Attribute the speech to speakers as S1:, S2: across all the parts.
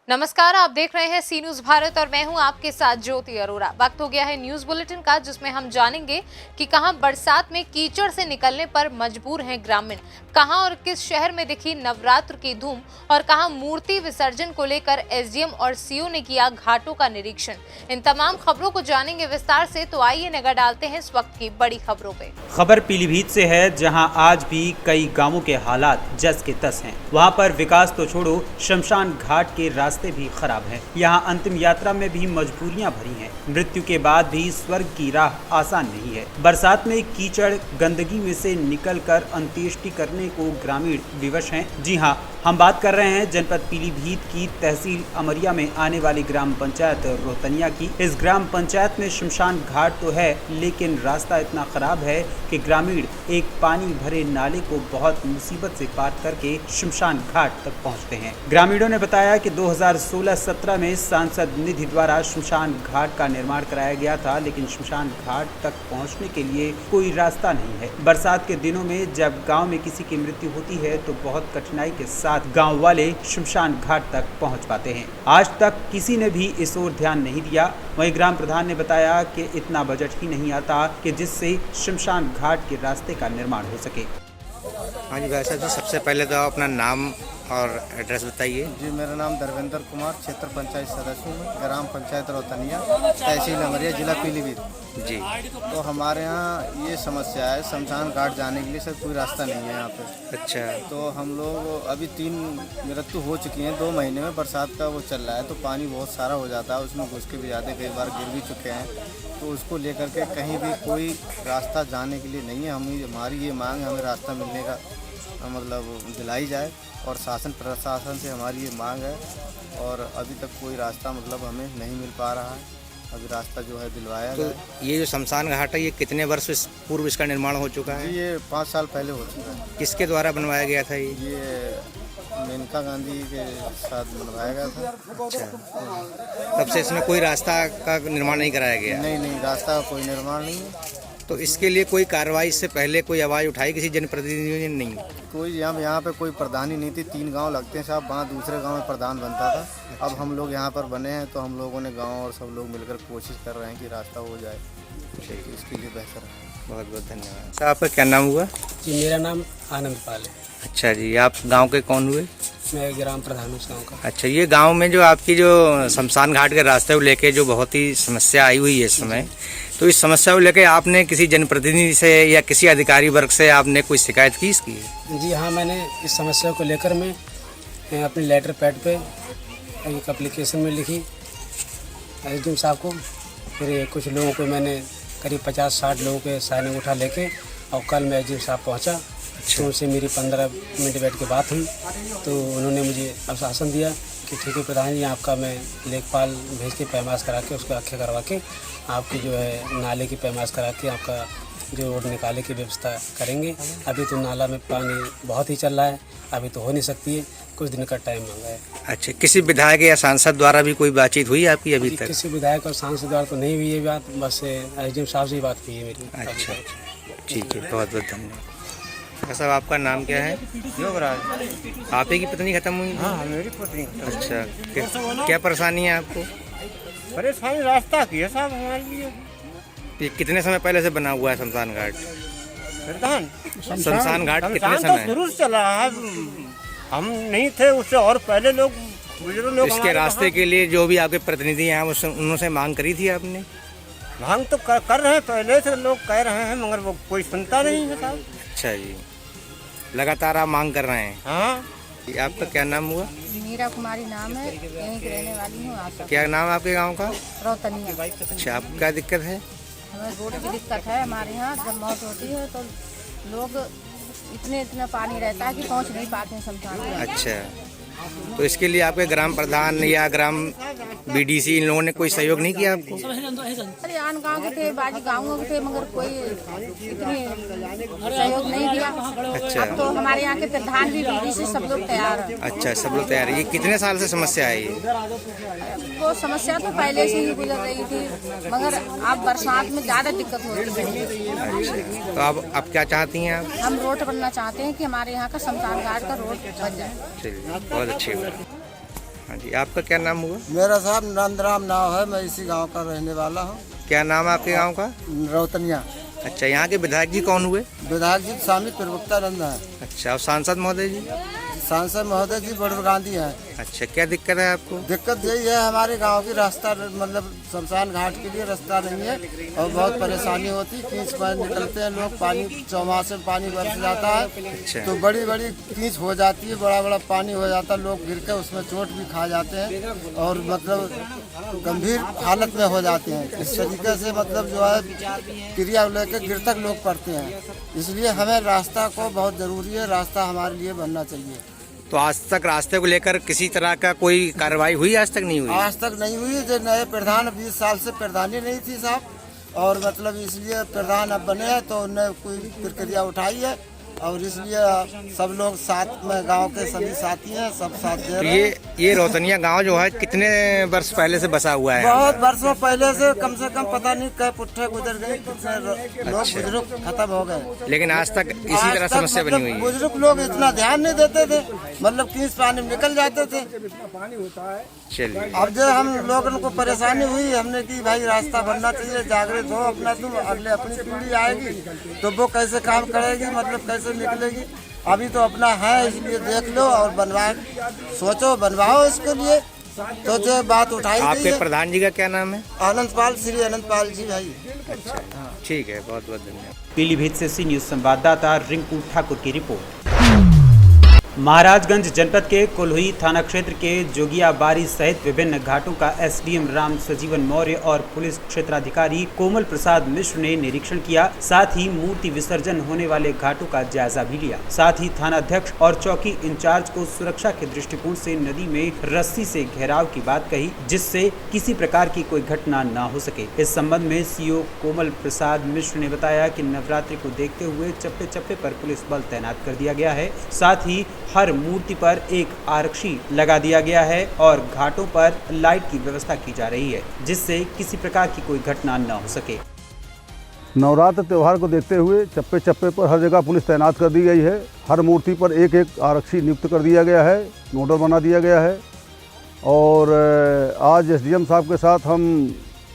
S1: नमस्कार, आप देख रहे हैं सी न्यूज भारत और मैं हूं आपके साथ ज्योति अरोरा। वक्त हो गया है न्यूज बुलेटिन का, जिसमें हम जानेंगे कि कहां बरसात में कीचड़ से निकलने पर मजबूर हैं ग्रामीण, कहां और किस शहर में दिखी नवरात्र की धूम और कहां मूर्ति विसर्जन को लेकर एसडीएम और सीओ ने किया घाटों का निरीक्षण। इन तमाम खबरों को जानेंगे विस्तार से, तो आइए नजर डालते हैं इस वक्त की बड़ी खबरों पे।
S2: खबर पीलीभीत से है, जहां आज भी कई गांवों के हालात जस के तस हैं। वहां पर विकास तो छोड़ो, शमशान घाट के रास्ते भी खराब हैं। यहाँ अंतिम यात्रा में भी मजबूरियां भरी हैं। मृत्यु के बाद भी स्वर्ग की राह आसान नहीं है। बरसात में कीचड़ गंदगी में से निकलकर अंत्येष्टि करने को ग्रामीण विवश हैं। जी हाँ, हम बात कर रहे हैं जनपद पीलीभीत की तहसील अमरिया में आने वाली ग्राम पंचायत रोहतनिया की। इस ग्राम पंचायत में शमशान घाट तो है, लेकिन रास्ता इतना खराब है कि ग्रामीण एक पानी भरे नाले को बहुत मुसीबत से पार करके शमशान घाट तक पहुंचते हैं। ग्रामीणों ने बताया कि 2016-17 में सांसद निधि द्वारा शमशान घाट का निर्माण कराया गया था, लेकिन शमशान घाट तक पहुंचने के लिए कोई रास्ता नहीं है। बरसात के दिनों में जब गांव में किसी की मृत्यु होती है तो बहुत कठिनाई के साथ गांव वाले शमशान घाट तक पहुंच पाते हैं। आज तक किसी ने भी इस ओर ध्यान नहीं दिया। वहीं ग्राम प्रधान ने बताया कि इतना बजट ही नहीं आता कि जिससे शमशान घाट के रास्ते का निर्माण हो सके।
S3: हाँ जी, वैसे तो सबसे पहले तो आप अपना नाम और एड्रेस बताइए।
S4: जी, मेरा नाम धर्मेंद्र कुमार, क्षेत्र पंचायत सदस्य हूँ, ग्राम पंचायत रोहतनिया, तहसील अमरिया, जिला पीलीभीत
S3: जी।
S4: तो हमारे यहाँ ये समस्या है, शमशान घाट जाने के लिए सर कोई रास्ता नहीं है यहाँ पे।
S3: अच्छा।
S4: तो हम लोग अभी 3 मृत्यु हो चुकी हैं 2 महीने में। बरसात का वो चल रहा है तो पानी बहुत सारा हो जाता है, उसमें घुस के भी जाते, कई बार गिर भी चुके हैं। तो उसको लेकर के कहीं भी कोई रास्ता जाने के लिए नहीं है। हमारी ये मांग है, हमें रास्ता मिलने का मतलब दिलाई जाए, और शासन प्रशासन से हमारी ये मांग है। और अभी तक कोई रास्ता मतलब हमें नहीं मिल पा रहा है। अभी रास्ता जो है दिलवाया
S3: तो ये जो शमशान घाट है, ये कितने वर्ष पूर्व इसका निर्माण हो चुका है?
S4: जी, ये 5 साल पहले हो चुका है।
S3: किसके द्वारा बनवाया गया था
S4: ये मेनका गांधी के साथ बनवाया गया था।
S3: अच्छा। तब से इसमें कोई रास्ता का निर्माण नहीं कराया गया?
S4: नहीं, रास्ता का कोई निर्माण नहीं है।
S3: तो इसके लिए कोई कार्रवाई से पहले कोई आवाज़ उठाई किसी जनप्रतिनिधि ने? नहीं,
S4: कोई यहाँ पे कोई प्रधान ही नहीं थी। 3 गांव लगते हैं साहब, वहाँ दूसरे गांव में प्रधान बनता था। अब हम लोग यहाँ पर बने हैं तो हम लोगों ने गांव और सब लोग मिलकर कोशिश कर रहे हैं कि रास्ता हो जाए, इसके लिए बेहतर है।
S3: बहुत बहुत धन्यवाद। सर, आपका क्या नाम हुआ?
S5: जी, मेरा नाम आनंद पाल है।
S3: अच्छा जी, आप गांव के कौन हुए?
S5: मैं ग्राम प्रधान हूँ उस गाँव का।
S3: अच्छा, ये गांव में जो आपकी जो शमशान घाट के रास्ते को लेके जो बहुत ही समस्या आई हुई है इस समय, तो इस समस्या को लेके आपने किसी जनप्रतिनिधि से या किसी अधिकारी वर्ग से आपने कोई शिकायत की इसकी?
S5: जी हाँ, मैंने इस समस्या को लेकर मैं अपने लेटर पैड पे एक एप्लीकेशन में लिखी एसडीएम साहब को। फिर कुछ लोगों को मैंने करीब 50-60 लोगों के साइन अंगूठा लेके, और कल मैं एसडीएम साहब पहुँचा। तो उनसे मेरी 15 मिनट बैठ के बात हुई, तो उन्होंने मुझे आश्वासन दिया कि ठीक है प्रधान जी, आपका मैं लेखपाल भेज के पैमाश करा के उसको आख्या करवा के आपकी जो है नाले की पैमाश करा के आपका जो रोड निकाले की व्यवस्था करेंगे। अभी तो नाला में पानी बहुत ही चल रहा है, अभी तो हो नहीं सकती है, कुछ दिन का टाइम मांगा है।
S3: अच्छा, किसी विधायक या सांसद द्वारा भी कोई बातचीत हुई आपकी अभी तक?
S5: किसी विधायक और सांसद द्वारा तो नहीं हुई ये बात, बस एसडीएम साहब से ही बात हुई है मेरी।
S3: अच्छा, ठीक है, बहुत बहुत धन्यवाद। साहब, आपका नाम क्या है?
S4: योगराज।
S3: आप ही की पत्नी खत्म हुई?
S4: हाँ, मेरी पत्नी।
S3: अच्छा, क्या परेशानी है आपको?
S4: परेशानी रास्ता की है साहब हमारे लिए।
S3: ये कितने समय पहले से बना हुआ है शमशान घाट?
S4: प्रधान,
S3: शमशान घाट कितने समय?
S4: शुरू से चला है, हम नहीं थे उससे और पहले लोग बुजुर्ग लोग।
S3: इसके रास्ते के लिए जो भी आपके प्रतिनिधि हैं उनसे मांग करी थी आपने?
S4: मांग तो कर रहे हैं, पहले से लोग कह रहे हैं, मगर वो कोई सुनता नहीं है साहब।
S3: अच्छा जी, लगातार आप मांग कर रहे हैं?
S4: हाँ।
S3: आपका क्या नाम हुआ?
S6: मीरा कुमारी नाम है, यहीं की रहने वाली हूँ। आप
S3: क्या नाम है आपके गांव का?
S6: रोहतनिया।
S3: अच्छा, आपको क्या दिक्कत है?
S6: हमें रोड की दिक्कत है। हमारे यहाँ जब मौत होती है तो लोग इतना पानी रहता है कि पहुँच नहीं पाते हैं शमशान में।
S3: अच्छा, तो इसके लिए आपके ग्राम प्रधान या ग्राम बीडीसी इन लोगों ने कोई सहयोग नहीं किया आपको?
S6: अरे आन गाँव के थे, बाजी गाँवों के थे, मगर कोई इतनी सहयोग नहीं दिया।
S3: अच्छा।
S6: अब तो हमारे यहाँ के प्रधान भी बीडी से सब लोग तैयार हैं।
S3: अच्छा, सब लोग तैयार है। ये कितने साल से समस्या है ये?
S6: वो समस्या तो पहले से ही गुजर रही थी, मगर अब बरसात में ज़्यादा दिक्कत होती है।
S3: अच्छा, तो आप क्या चाहती हैं आप?
S6: हम रोड बनना चाहते हैं कि हमारे यहाँ का शमशान घाट का रोड बन जाए।
S3: चलिए, बहुत अच्छी बात। हाँ जी, आपका क्या नाम हुआ?
S4: मेरा साहब नंदराम नाम है, मैं इसी गांव का रहने वाला हूँ।
S3: क्या नाम है आपके गांव का?
S4: रौतनिया।
S3: अच्छा, यहाँ के विधायक जी कौन हुए?
S4: विधायक जी स्वामी प्रवक्तानंद है।
S3: अच्छा, और सांसद महोदय जी?
S4: सांसद महोदय जी बड़ूर गांधी हैं।
S3: अच्छा, क्या दिक्कत है आपको?
S4: दिक्कत यही है, हमारे गांव की रास्ता मतलब शमशान घाट के लिए रास्ता नहीं है और बहुत परेशानी होती। कीच पर निकलते हैं लोग, पानी चौमासे में पानी बरस जाता है तो बड़ी बड़ी कीच हो जाती है, बड़ा बड़ा पानी हो जाता है, लोग गिर के उसमें चोट भी खा जाते हैं और मतलब गंभीर हालत में हो जाते हैं। इस तरीके से मतलब जो है क्रिया लेकर गिर तक लोग पड़ते हैं। इसलिए हमें रास्ता को बहुत ज़रूरी है, रास्ता हमारे लिए बनना चाहिए।
S3: तो आज तक रास्ते को लेकर किसी तरह का कोई कार्रवाई हुई? आज तक नहीं हुई?
S4: आज तक नहीं हुई। जो नए प्रधान 20 साल से प्रधानी नहीं थी साहब, और मतलब इसलिए प्रधान अब बने हैं तो उन्होंने कोई प्रक्रिया उठाई है और इसलिए सब लोग साथ में, गांव के सभी साथी हैं, सब साथ दे रहे हैं।
S3: ये रौतनिया गांव जो है कितने वर्ष पहले से बसा हुआ है?
S4: बहुत वर्षों पहले से कम पता नहीं कई पुट्ठे गुजर गए, कितने लोग बुजुर्ग खत्म हो गए,
S3: लेकिन आज तक इसी तरह समस्या बनी हुई है।
S4: बुजुर्ग लोग इतना ध्यान नहीं देते थे, मतलब कीस पानी में निकल जाते थे।
S3: चलिए,
S4: अब जो हम लोगों को परेशानी हुई, हमने की भाई रास्ता बनना चाहिए, जागृत हो अपना, तुम अगले अपनी पीढ़ी आएगी तो वो कैसे काम करेगी, मतलब कैसे निकलेगी। अभी तो अपना है, इसलिए देख लो और बनवा, सोचो बनवाओ इसके लिए। तो जो बात उठाई गई
S3: आपके
S4: है,
S3: प्रधान जी का क्या नाम है?
S4: आनंदपाल, श्री आनंदपाल जी भाई।
S3: अच्छा, ठीक है, बहुत बहुत धन्यवाद।
S2: पीलीभीत से सी न्यूज संवाददाता रिंकू ठाकुर की रिपोर्ट। महाराजगंज जनपद के कोल्हुई थाना क्षेत्र के जोगियाबारी सहित विभिन्न घाटों का एसडीएम राम सजीवन मौर्य और पुलिस क्षेत्राधिकारी कोमल प्रसाद मिश्र ने निरीक्षण किया। साथ ही मूर्ति विसर्जन होने वाले घाटों का जायजा भी लिया। साथ ही थाना अध्यक्ष और चौकी इंचार्ज को सुरक्षा के दृष्टिकोण से नदी में रस्सी से घेराव की बात कही, जिससे किसी प्रकार की कोई घटना न हो सके। इस संबंध में सीओ कोमल प्रसाद मिश्र ने बताया कि नवरात्रि को देखते हुए चप्पे चप्पे पर पुलिस बल तैनात कर दिया गया है। साथ ही हर मूर्ति पर एक आरक्षी लगा दिया गया है और घाटों पर लाइट की व्यवस्था की जा रही है, जिससे किसी प्रकार की कोई घटना न हो सके।
S7: नवरात्र त्यौहार को देखते हुए चप्पे चप्पे पर हर जगह पुलिस तैनात कर दी गई है। हर मूर्ति पर एक एक आरक्षी नियुक्त कर दिया गया है, नोडल बना दिया गया है। और आज एसडीएम साहब के साथ हम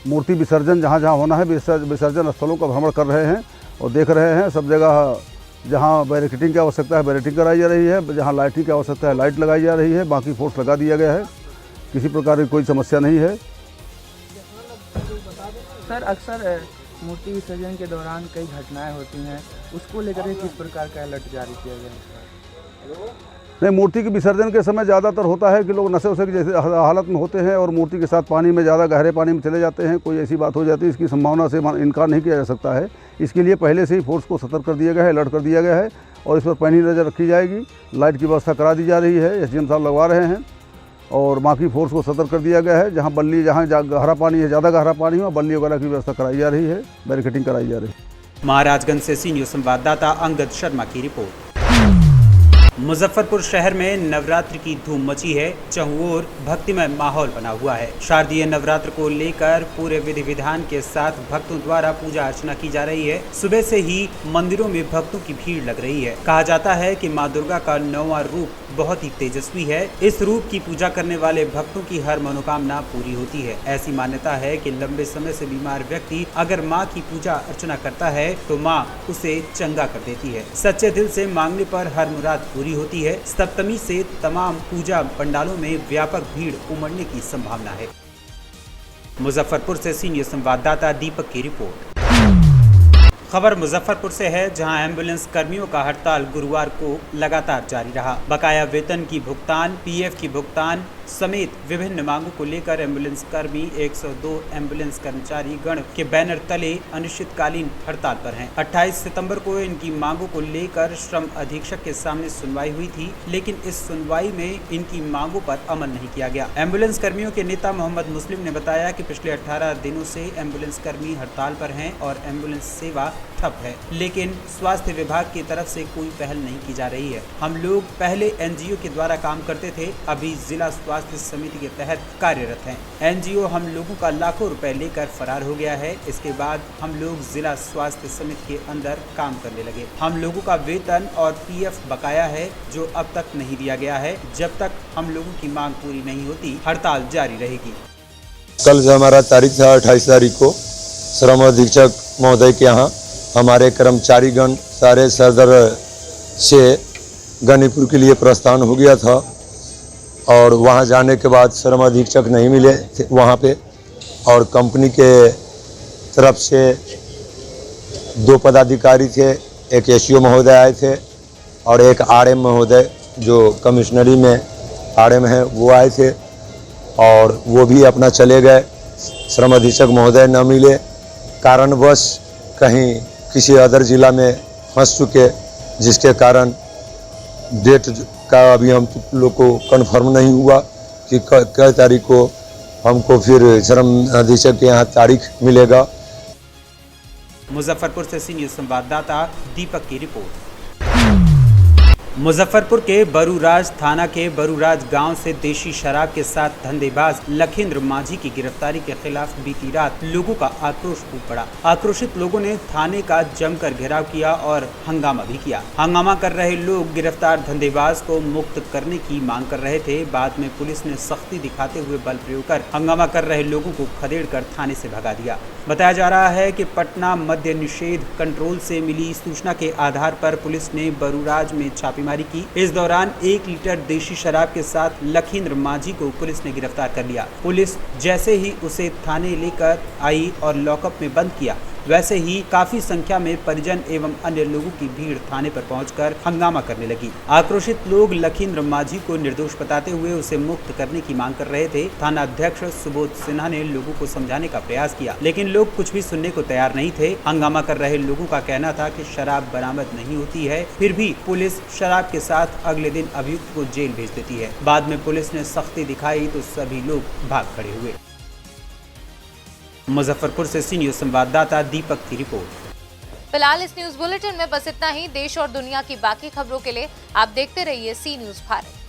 S7: मूर्ति विसर्जन जहाँ जहाँ होना है विसर्जन स्थलों का भ्रमण कर रहे हैं और देख रहे हैं। सब जगह जहाँ बैरिकेटिंग की आवश्यकता है बैरिकेटिंग कराई जा रही है, जहाँ लाइटिंग की आवश्यकता है लाइट लगाई जा रही है, बाकी फोर्स लगा दिया गया है। किसी प्रकार की कोई समस्या नहीं है।
S8: सर, अक्सर मूर्ति विसर्जन के दौरान कई घटनाएं होती हैं, उसको लेकर किस प्रकार का अलर्ट जारी किया गया है?
S7: नहीं, मूर्ति के विसर्जन के समय ज़्यादातर होता है कि लोग नशे वशे की जैसे हालत में होते हैं और मूर्ति के साथ पानी में ज़्यादा गहरे पानी में चले जाते हैं। कोई ऐसी बात हो जाती है, इसकी संभावना से इनकार नहीं किया जा सकता है। इसके लिए पहले से ही फोर्स को सतर्क कर दिया गया है, अलर्ट कर दिया गया है और इस पर पैनी नज़र रखी जाएगी। लाइट की व्यवस्था करा दी जा रही है, एसडीएम साहब लगवा रहे हैं और बाकी फोर्स को सतर्क कर दिया गया है। जहाँ बल्ली, जहाँ गहरा पानी है, ज़्यादा गहरा पानी हो, बल्ली वगैरह की व्यवस्था कराई जा रही है, बैरिकेटिंग कराई जा रही है।
S2: महाराजगंज से सी न्यूज संवाददाता अंगद शर्मा की रिपोर्ट। मुजफ्फरपुर शहर में नवरात्रि की धूम मची है। चहुओर भक्तिमय माहौल बना हुआ है। शारदीय नवरात्र को लेकर पूरे विधि विधान के साथ भक्तों द्वारा पूजा अर्चना की जा रही है। सुबह से ही मंदिरों में भक्तों की भीड़ लग रही है। कहा जाता है कि मां दुर्गा का 9वां रूप बहुत ही तेजस्वी है। इस रूप की पूजा करने वाले भक्तों की हर मनोकामना पूरी होती है। ऐसी मान्यता है कि लंबे समय से बीमार व्यक्ति अगर मां की पूजा अर्चना करता है तो मां उसे चंगा कर देती है। सच्चे दिल से मांगने पर हर मुराद पूरी होती है। सप्तमी से तमाम पूजा पंडालों में व्यापक भीड़ उमड़ने की संभावना है। मुजफ्फरपुर से सीनियर संवाददाता दीपक की रिपोर्ट। खबर मुजफ्फरपुर से है, जहां एम्बुलेंस कर्मियों का हड़ताल गुरुवार को लगातार जारी रहा। बकाया वेतन की भुगतान, पीएफ की भुगतान समेत विभिन्न मांगों को लेकर एम्बुलेंस कर्मी 102 एम्बुलेंस कर्मचारी गण के बैनर तले अनिश्चितकालीन हड़ताल पर हैं। 28 सितंबर को इनकी मांगों को लेकर श्रम अधीक्षक के सामने सुनवाई हुई थी, लेकिन इस सुनवाई में इनकी मांगों पर अमल नहीं किया गया। एम्बुलेंस कर्मियों के नेता मोहम्मद मुस्लिम ने बताया कि पिछले 18 दिनों से एम्बुलेंस कर्मी हड़ताल पर हैं और एम्बुलेंस सेवा ठप है, लेकिन स्वास्थ्य विभाग की तरफ से कोई पहल नहीं की जा रही है। हम लोग पहले एनजीओ के द्वारा काम करते थे, अभी जिला स्वास्थ्य समिति के तहत कार्यरत हैं। एनजीओ हम लोगों का लाखों रुपए लेकर फरार हो गया है। इसके बाद हम लोग जिला स्वास्थ्य समिति के अंदर काम करने लगे। हम लोगों का वेतन और पीएफ बकाया है जो अब तक नहीं दिया गया है। जब तक हम लोगों की मांग पूरी नहीं होती, हड़ताल जारी रहेगी।
S9: कल जो हमारा तारीख था 28 तारीख को श्रम अधीक्षक महोदय के यहाँ हमारे कर्मचारीगण सारे सदर से गनीपुर के लिए प्रस्थान हो गया था और वहाँ जाने के बाद श्रम अधीक्षक नहीं मिले थे वहाँ पे, और कंपनी के तरफ से 2 पदाधिकारी थे, एक एसईओ महोदय आए थे और एक आरएम महोदय जो कमिश्नरी में आरएम है वो आए थे, और वो भी अपना चले गए। श्रम अधीक्षक महोदय न मिले, कारणवश कहीं किसी अदर जिला में फंस चुके, जिसके कारण डेट का अभी हम लोग को कन्फर्म नहीं हुआ कि कै तारीख को हमको फिर श्रम अधीक्षक के यहाँ तारीख मिलेगा।
S2: मुजफ्फरपुर से सी न्यूज़ संवाददाता दीपक की रिपोर्ट। मुजफ्फरपुर के बरूराज थाना के बरूराज गांव से देशी शराब के साथ धंधेबाज लखींद्र माझी की गिरफ्तारी के खिलाफ बीती रात लोगों का आक्रोश फूट पड़ा। आक्रोशित लोगों ने थाने का जमकर घेराव किया और हंगामा भी किया। हंगामा कर रहे लोग गिरफ्तार धंधेबाज को मुक्त करने की मांग कर रहे थे। बाद में पुलिस ने सख्ती दिखाते हुए बल प्रयोग कर हंगामा कर रहे लोगों को खदेड़ कर थाने से भगा दिया। बताया जा रहा है कि पटना मद्य निषेध कंट्रोल से मिली सूचना के आधार पर पुलिस ने बरूराज में छापेमारी की। इस दौरान 1 लीटर देशी शराब के साथ लखींद्र माझी को पुलिस ने गिरफ्तार कर लिया। पुलिस जैसे ही उसे थाने लेकर आई और लॉकअप में बंद किया, वैसे ही काफी संख्या में परिजन एवं अन्य लोगों की भीड़ थाने पर पहुंचकर हंगामा करने लगी। आक्रोशित लोग लखींद्र माझी को निर्दोष बताते हुए उसे मुक्त करने की मांग कर रहे थे। थाना अध्यक्ष सुबोध सिन्हा ने लोगों को समझाने का प्रयास किया, लेकिन लोग कुछ भी सुनने को तैयार नहीं थे। हंगामा कर रहे लोगों का कहना था कि शराब बरामद नहीं होती है, फिर भी पुलिस शराब के साथ अगले दिन अभियुक्त को जेल भेज देती है। बाद में पुलिस ने सख्ती दिखाई तो सभी लोग भाग खड़े हुए। मुजफ्फरपुर से सी न्यूज़ संवाददाता दीपक की रिपोर्ट।
S1: फिलहाल इस न्यूज बुलेटिन में बस इतना ही। देश और दुनिया की बाकी खबरों के लिए आप देखते रहिए सी न्यूज़ भारत।